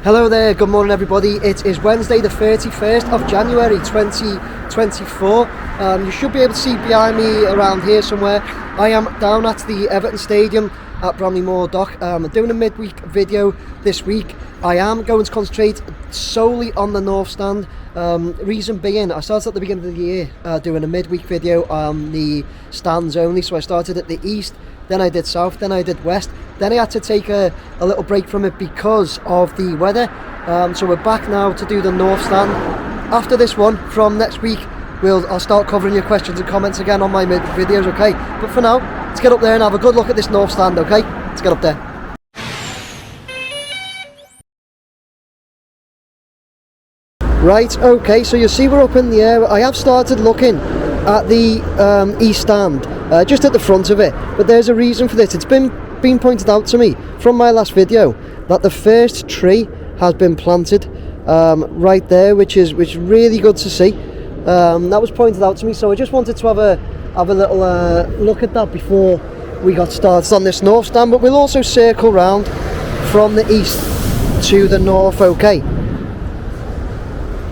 Hello there, good morning everybody. It is Wednesday the 31st of January 2024. You should be able to see behind me around here somewhere. I am down at the Everton Stadium at Bramley-Moore Dock. I'm doing a midweek video this week. I am going to concentrate solely on the North Stand. Reason being, I started at the beginning of the year doing a midweek video on the stands only. So I started at the East, then I did South, then I did West. Then I had to take a little break from it because of the weather. So we're back now to do the North Stand. After this one, from next week, I'll start covering your questions and comments again on my videos, okay? But for now, let's get up there and have a good look at this North Stand, okay? Let's get up there. Right, okay, so you see we're up in the air. I have started looking at the East Stand, just at the front of it. But there's a reason for this. It's been pointed out to me from my last video that the first tree has been planted right there, which is really good to see. That was pointed out to me, so I just wanted to have a little look at that before we got started on this North Stand. But we'll also circle round from the east to the north, okay?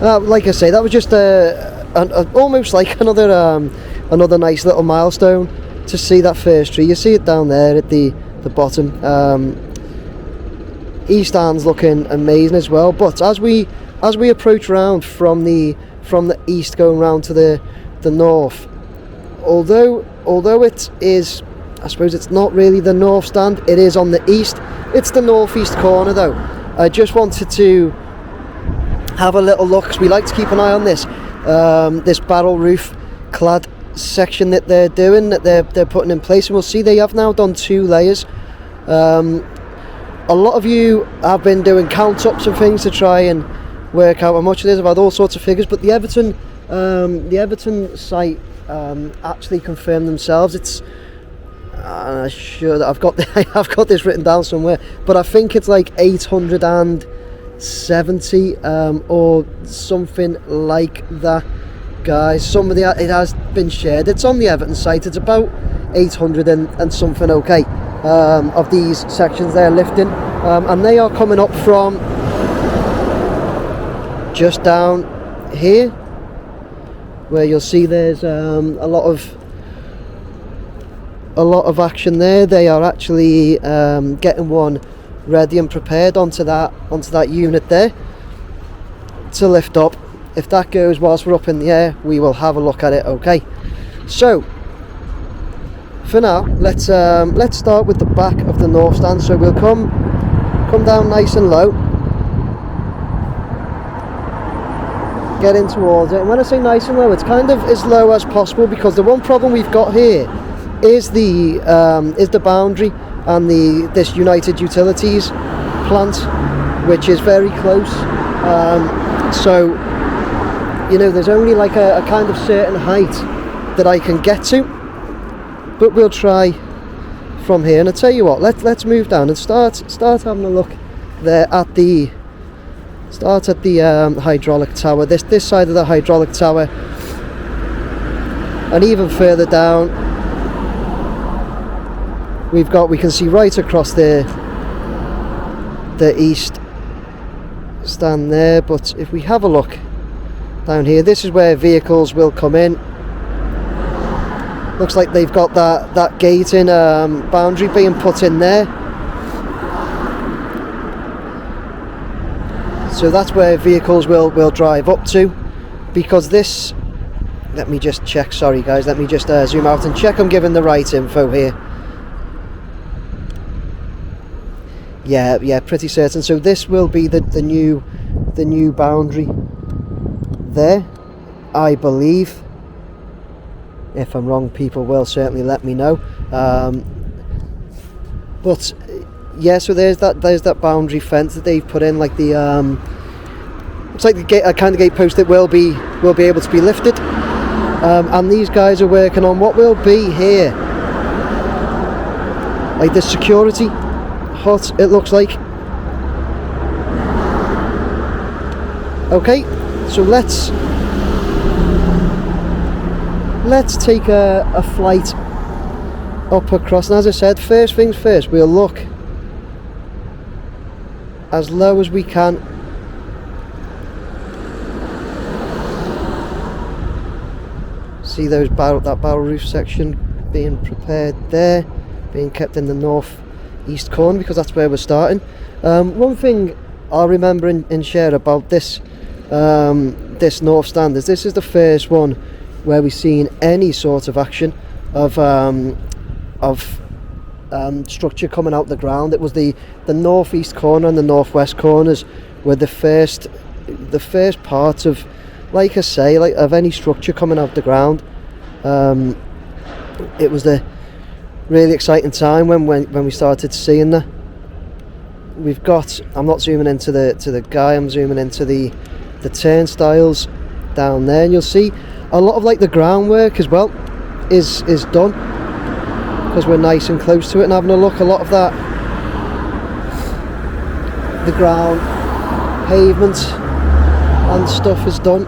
Like I say, that was just almost like another nice little milestone to see that first tree. You see it down there at the bottom. East Stand's looking amazing as well. But as we approach round from the east going round to the north, although it is, I suppose it's not really the North Stand, it is on the east. It's the northeast corner though. I just wanted to have a little look, because we like to keep an eye on this barrel roof clad section that they're doing, that they're putting in place. And we'll see they have now done 2 layers. A lot of you have been doing count ups and things to try and work out how much it is. I've had all sorts of figures, but the Everton site actually confirmed themselves. It's I've got this written down somewhere, but I think it's like 870 or something like that, guys. It has been shared. It's on the Everton site. It's about 800 and something, okay, of these sections they're lifting, and they are coming up from just down here, where you'll see there's a lot of action there. They are actually getting one ready and prepared onto that unit there to lift up. If that goes whilst we're up in the air, we will have a look at it, okay? So for now, let's start with the back of the North Stand. So we'll come down nice and low, get in towards it, and when I say nice and low, it's kind of as low as possible, because the one problem we've got here is the boundary and this United Utilities plant, which is very close. So you know, there's only like a kind of certain height that I can get to, but we'll try from here. And I tell you what, let's move down and start having a look there at the hydraulic tower. This side of the hydraulic tower, and even further down, we can see right across the East Stand there. But if we have a look down here, this is where vehicles will come in. Looks like they've got that gating boundary being put in there, so that's where vehicles will drive up to. Because this, let me just check, sorry guys, let me just zoom out and check I'm giving the right info here. Yeah, pretty certain. So this will be the new boundary there, I believe. If I'm wrong, people will certainly let me know. But yeah, so there's that boundary fence that they've put in, like the it's like a kind of gate post that will be able to be lifted. And these guys are working on what will be here, like the security hut, it looks like. Okay, so let's take a flight up across. And as I said, first things first, we'll look as low as we can. See those that barrel roof section being prepared there, being kept in the north east corner because that's where we're starting. One thing I'll remember and share about this this north stand is this is the first one where we've seen any sort of action of structure coming out the ground. It was the northeast corner and the northwest corners were the first part of, like I say, like of any structure coming out the ground. It was the really exciting time when we started seeing that. We've got, I'm not zooming into the guy, I'm zooming into the turnstiles down there, and you'll see a lot of like the groundwork as well is done because we're nice and close to it. And having a look, a lot of that, the ground pavement and stuff is done.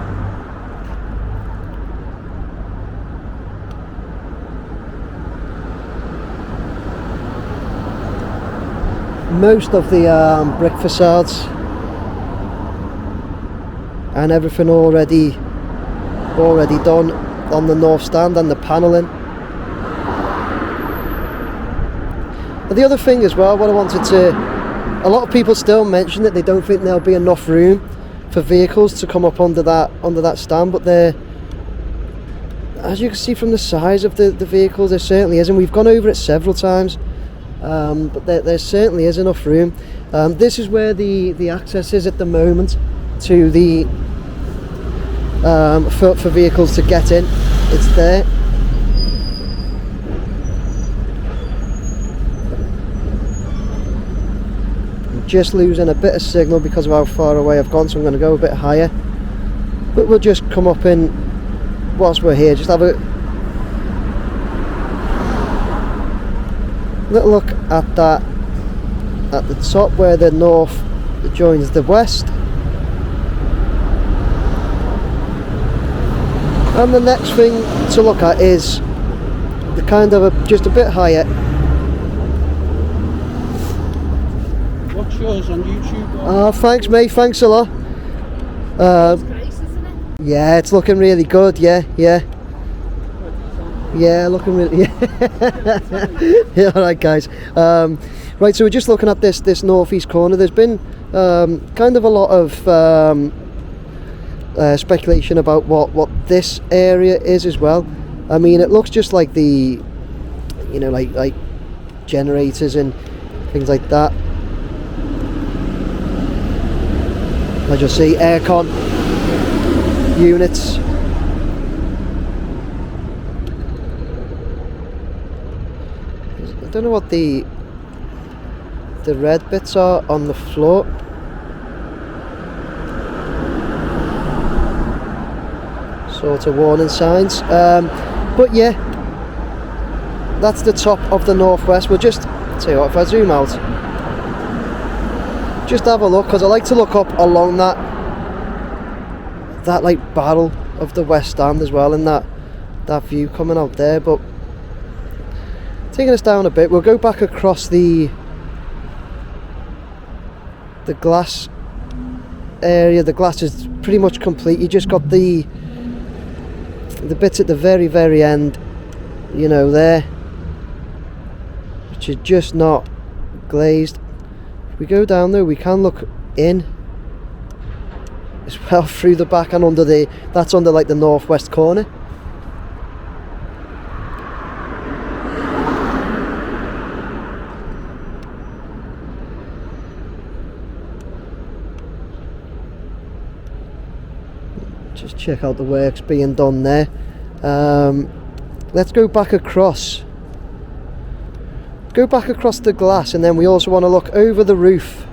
Most of the brick facades and everything already done on the north stand and the panelling. But the other thing as well, what I wanted to, a lot of people still mention that they don't think there'll be enough room for vehicles to come up under that stand, but there, as you can see from the size of the vehicles, there certainly is, and we've gone over it several times. But there certainly is enough room. This is where the access is at the moment to the for vehicles to get in. It's there. I'm just losing a bit of signal because of how far away I've gone, so I'm going to go a bit higher. But we'll just come up in whilst we're here. Just have a little look at that at the top where the north joins the west, and the next thing to look at is the kind of just a bit higher. What's yours on YouTube? Oh, thanks mate, thanks a lot. It's nice, isn't it? Yeah, it's looking really good. Yeah, looking really, yeah. Alright guys, right, so we're just looking at this northeast corner. There's been kind of a lot of speculation about what this area is as well. I mean, it looks just like the, you know, like generators and things like that. As you'll see, aircon units. I don't know what the red bits are on the floor. Sort of warning signs. But yeah, that's the top of the northwest. We'll just tell you what, if I zoom out, just have a look, because I like to look up along that like barrel of the west stand as well, and that view coming out there. But taking us down a bit, we'll go back across the glass area. The glass is pretty much complete. You just got the bits at the very end, you know, there, which are just not glazed. If we go down there, we can look in as well through the back and under that's under like the northwest corner. Just check out the works being done there. Let's go back across the glass, and then we also want to look over the roof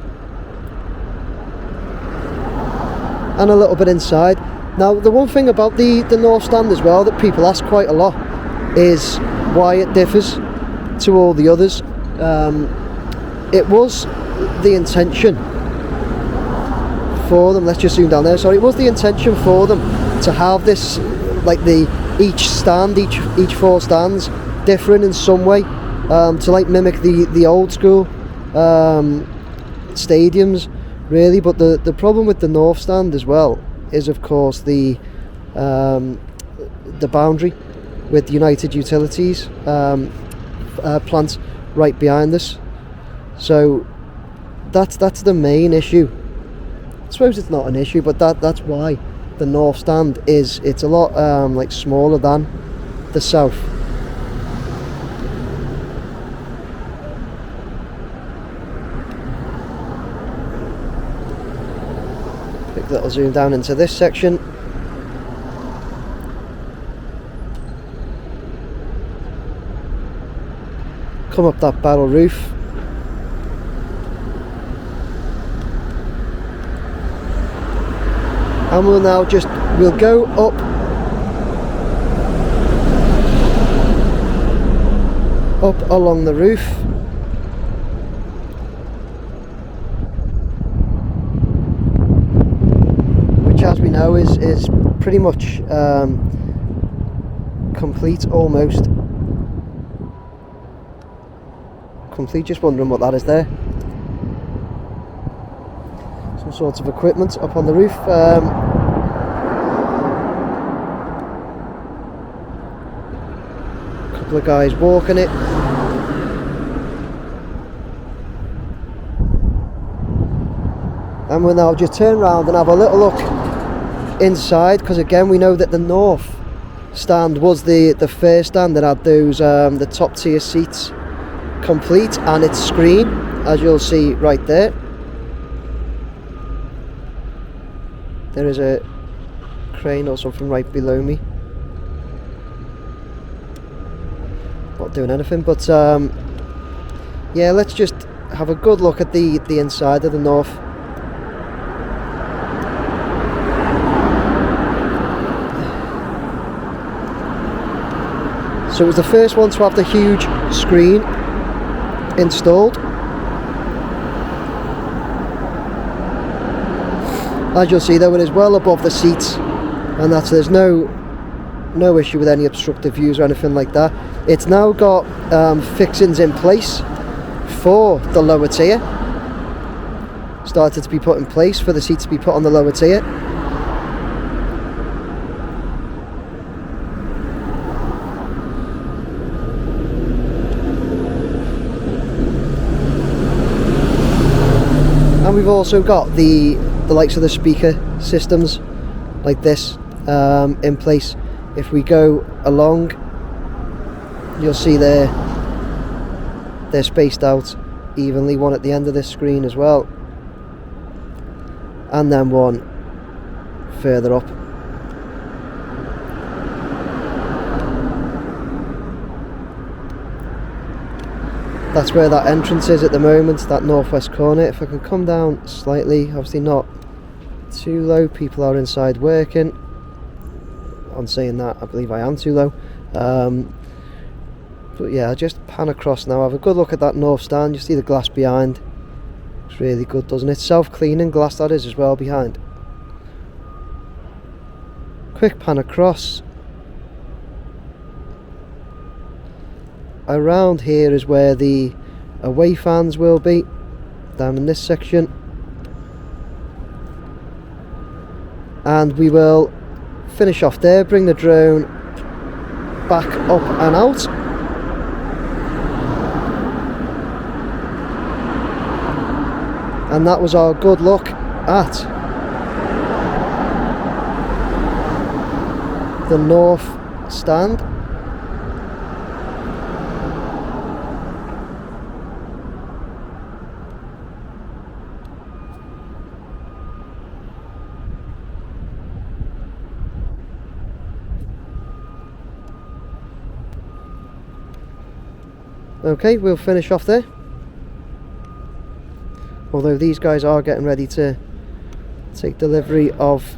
and a little bit inside. Now, the one thing about the north stand as well that people ask quite a lot is why it differs to all the others. It was the intention for them, let's just zoom down there, sorry, it was the intention for them to have this, like each stand, each four stands different in some way, to like mimic the old school stadiums really. But the problem with the north stand as well is, of course, the boundary with United Utilities plant right behind us. So that's the main issue. I suppose it's not an issue, but that's why the north stand it's a lot like smaller than the south. Quick little zoom down into this section. Come up that barrel roof. And we'll go up along the roof. Which, as we know, is pretty much complete, almost. Complete, just wondering what that is there. Some sorts of equipment up on the roof. Couple of guys walking it. And we'll now just turn around and have a little look inside, because again we know that the north stand was the first stand that had those the top tier seats complete, and its screen, as you'll see right there. There is a crane or something right below me. Not doing anything, but yeah, let's just have a good look at the inside of the north. So it was the first one to have the huge screen installed. As you'll see though, it is well above the seats, and there's no issue with any obstructive views or anything like that. It's now got fixings in place for the lower tier. Started to be put in place for the seats to be put on the lower tier. And we've also got the likes of the speaker systems like this in place. If we go along, you'll see they're spaced out evenly, one at the end of this screen as well, and then one further up. That's where that entrance is at the moment, that northwest corner. If I can come down slightly, obviously not too low, people are inside working. On saying that, I believe I am too low. But yeah, I'll just pan across now, have a good look at that north stand. You see the glass behind. It's really good, doesn't it? Self-cleaning glass that is as well behind. Quick pan across. Around here is where the away fans will be, down in this section. And we will finish off there, bring the drone back up and out. And that was our good look at the north stand. Okay, we'll finish off there. Although these guys are getting ready to take delivery of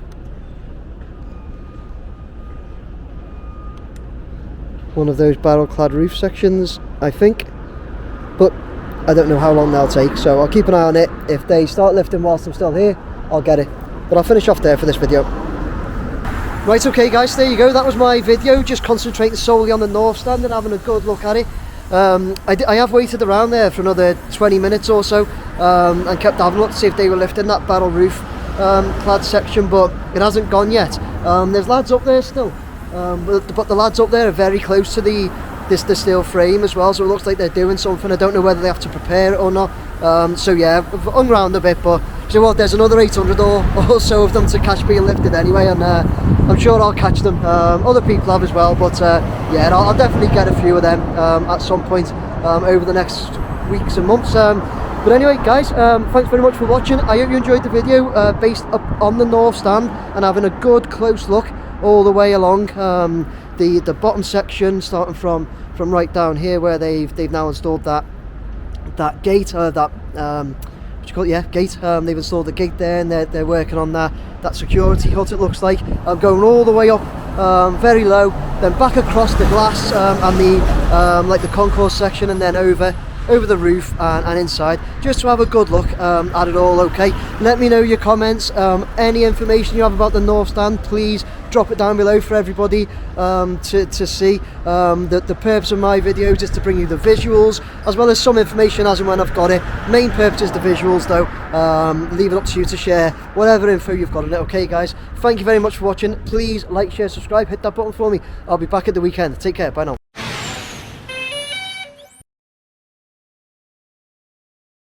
one of those barrel-clad roof sections, I think. But I don't know how long they'll take, so I'll keep an eye on it. If they start lifting whilst I'm still here, I'll get it. But I'll finish off there for this video. Right, okay guys, there you go. That was my video, just concentrating solely on the north stand and having a good look at it. I have waited around there for another 20 minutes or so, and kept having a look to see if they were lifting that barrel roof clad section, but it hasn't gone yet. There's lads up there still, but the lads up there are very close to the steel frame as well, so it looks like they're doing something. I don't know whether they have to prepare it or not. So yeah, I've hung around a bit, but you know what, there's another 800 or so of them to catch being lifted anyway, and I'm sure I'll catch them. Other people have as well, but yeah, I'll definitely get a few of them at some point over the next weeks and months. But anyway guys, thanks very much for watching. I hope you enjoyed the video based up on the north stand and having a good close look all the way along the bottom section, starting from right down here where they've now installed that gate, what you call it, yeah, gate. They've installed the gate there, and they're working on that security hut, it looks like. Going all the way up very low, then back across the glass and the like the concourse section, and then over the roof and inside, just to have a good look at it all. Okay, let me know your comments, any information you have about the north stand, please drop it down below for everybody to see. The purpose of my videos is to bring you the visuals as well as some information as and when I've got it. Main purpose is the visuals though. Leave it up to you to share whatever info you've got on it. Okay guys, thank you very much for watching. Please like, share, subscribe, hit that button for me. I'll be back at the weekend. Take care, bye now.